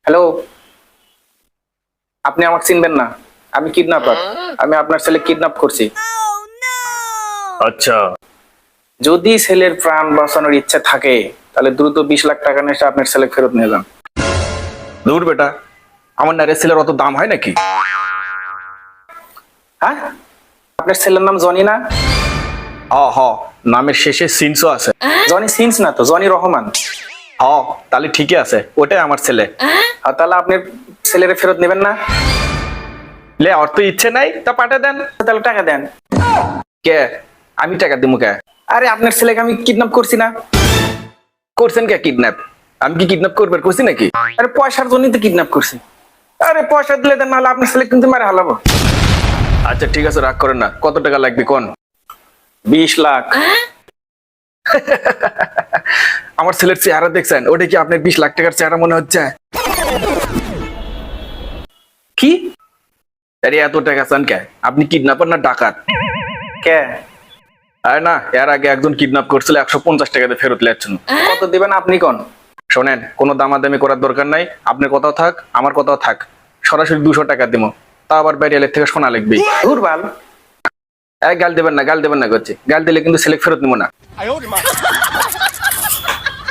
Hello, আপনি আমাকে চিনবেন না। আমি কিডন্যাপার। আমি আপনার ছেলে কিডন্যাপ করছি। আচ্ছা, যদি ছেলের প্রাণ বাঁচানোর ইচ্ছা থাকে তাহলে দ্রুত 20 লাখ টাকা নিয়ে এসে আপনার ছেলে ফেরত নিয়ে যান। দূর বেটা, আমার নারী ছেলের অত দাম হয় নাকি? হ্যাঁ, আপনার ছেলের নাম জনি না? হ হ, নামের শেষে সিনসও আছে। জনি সিনস না তো, জনি রহমান। হ, তাহলে ঠিকই আছে, ওটাই আমার ছেলে। আর তাহলে আপনি ছেলের ফেরত নেবেন না? লে, ওর তো ইচ্ছে নাই, তা পাঠা দেন। তাহলে টাকা দেন। কে? আমি টাকা দিব কে? আরে আপনার ছেলেকে আমি কিডন্যাপ করছি না? করছেন কে কিডন্যাপ? আমি কি কিডন্যাপ করবার করছি নাকি? আরে পয়সার জন্যই তো কিডন্যাপ করছি। আরে পয়সা দিলে দেন, নাহলে আপনার ছেলে কিন্তু মারে হালাবো। আচ্ছা ঠিক আছে, রাগ করেন না। কত টাকা লাগবে কোন? 20 লাখ। আমার ছেলের চেহারা দেখছেন? ওটা কি আপনার 20 লাখ টাকার চেহারা মনে হচ্ছে? কি? আরে এত টাকা চান কে? আপনি কিডন্যাপার না ডাকাত? কে? আরে না, এর আগে একজন কিডন্যাপ করছিল, 150 টাকাতে ফেরত লেয়াচ্ছেন। কত দিবেন আপনি কোন? শোনেন, কোনো দামাদামি করার দরকার নাই। আপনার কথাও থাক, আমার কথাও থাক। সরাসরি 200 টাকা দিব। তা আবার বাইরে থেকে শোনা লাগবে। ঘুরবাল। গাল দেবেন না, গাল দেবেন না করছে। গাল দিলে কিন্তু ছেলে ফেরত নিব না।